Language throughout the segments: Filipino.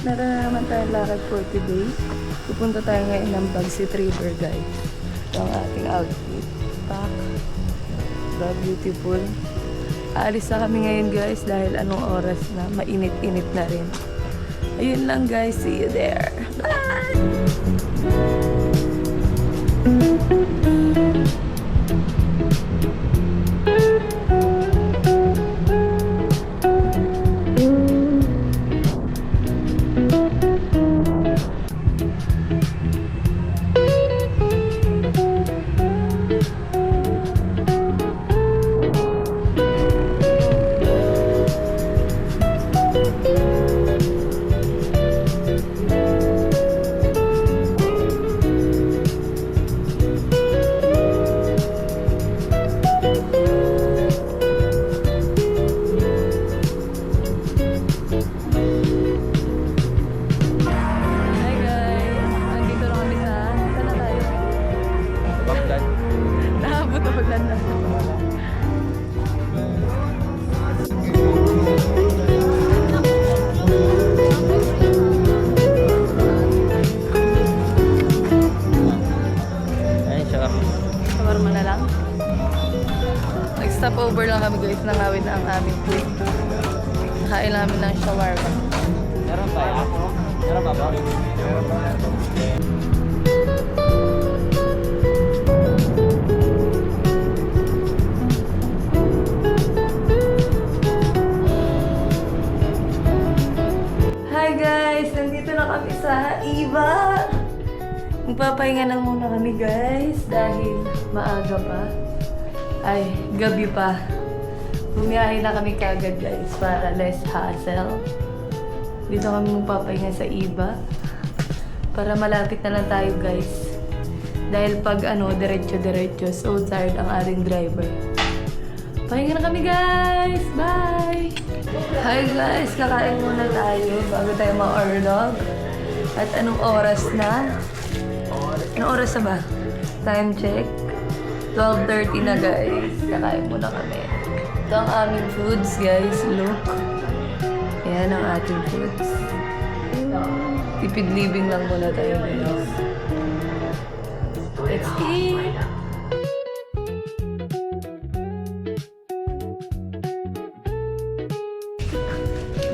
meron na naman tayong lakad for today. Pupunta tayo ngayon ng Bagsit River, guys. Ito ang ating outfit. Pack. The beautiful. Aalis na kami ngayon, guys, dahil anong oras na, mainit-init na rin. Ayun lang, guys. See you there. Bye! Stop-over lang kami, guys. Nangawin na ang aming food. Nakain namin ng shawarma. Meron tayo? Meron pa ba? Hi guys! Nandito na kami sa Iba! Magpapahinga lang muna kami, guys, dahil maaga pa. Ay, gabi pa. Bumiyahe na kami kagad, guys, para less hassle. Dito kami magpapahinga sa Iba. Para malapit na lang tayo, guys. Dahil pag diretso-diretso, so tired ang ating driver. Pahinga na kami, guys! Bye! Hi, guys! Kakain muna tayo bago tayo ma-orlog. At anong oras na? Anong oras na ba? Time check. 12:30 na, guys. Kakain muna kami. Ito ang aming foods, guys. Look. Ayan ang ating foods. Tipid living lang muna tayo, guys. Let's eat!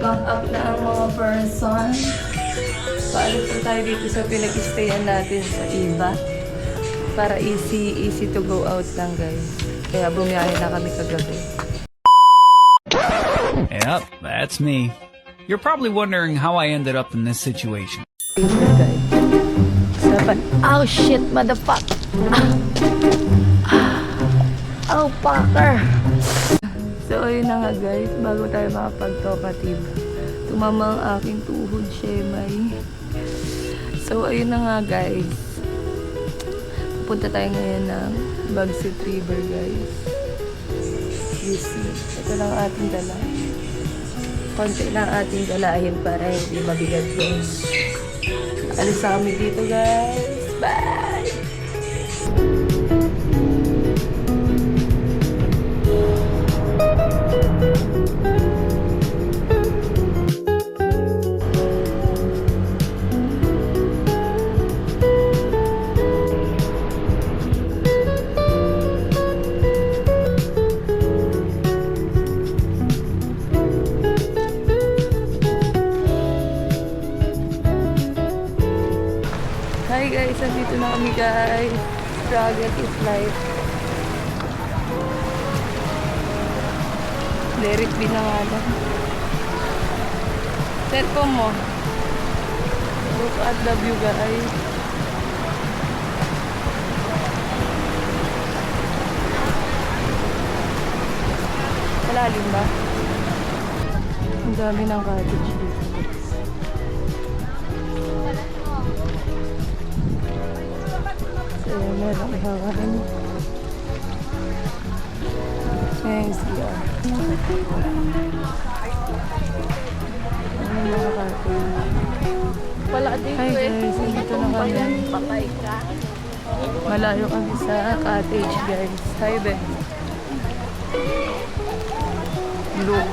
Back up na ang mga person. Paalis na tayo dito sa pinag-stayan natin sa Iba. Para easy to go out lang, guys. Kaya bumiyahe na kami kagabi. Yep, that's me. You're probably wondering how I ended up in this situation. Guys. Oh shit, motherfucker! Oh, fucker! So, ayun na nga, guys. Bago tayo makapag-talkative, tumama ang aking tuhod, syemay. So, ayun na nga, guys. Punta tayo ngayon ng Bagsit River, guys. You see, ito lang ating dala. Konti lang ating dalahin para hindi mabigat, guys. Alis na kami dito, guys. Bye! Hi guys, nandito na kami, guys. Struggle is life. Lyric din na nga lang. Cellphone mo. Look at the view, guys. Malalim ba? Ang dami ng cottage dito. So, meron hawakan. Ayan, siya. Ano mga cottage? Hi guys, dito na kami. Malayo kami sa cottage, guys. Hi, Ben. Look.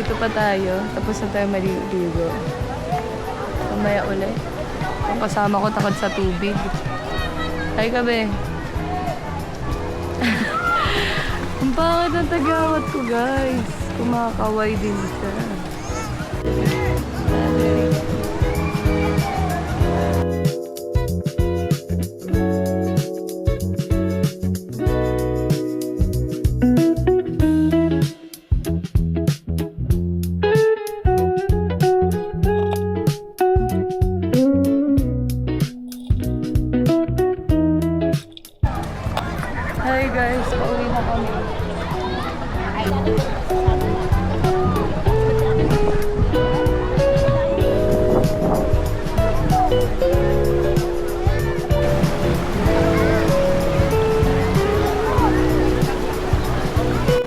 Dito pa tayo. Tapos na tayo maliligo. Mamaya ulit. Ang kasama ko takot sa tubig. Ay kabe. Ang pangit ng tagawat ko, guys. Kumakaway din siya. Hi guys, pauwi na kami.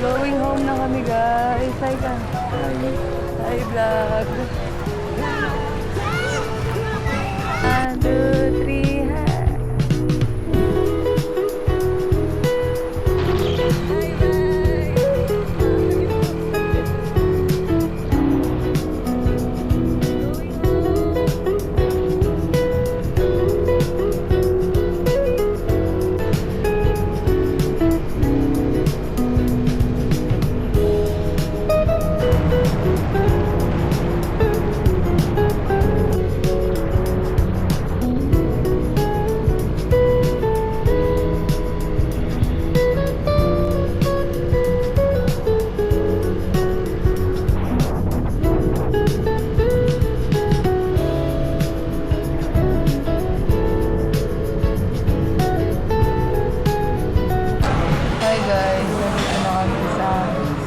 Going home na kami guys. Hi ka. Hi vlog. 1, 2, 3, hi. Hi guys, nandito na kami sa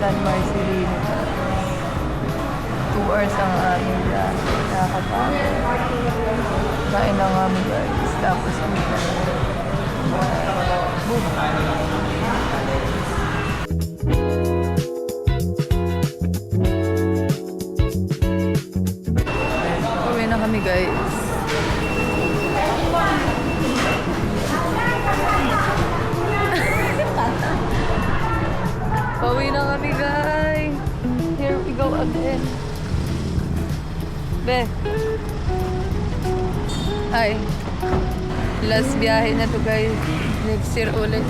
San Marcelino. 2 hours ang aming nakakapagod. Kain na kami guys, tapos kami boom. Uwi na kami guys. Pauwi na kami, guys. Here we go again. Be. Ay. Last biyahe na to, guys. Next year ulit.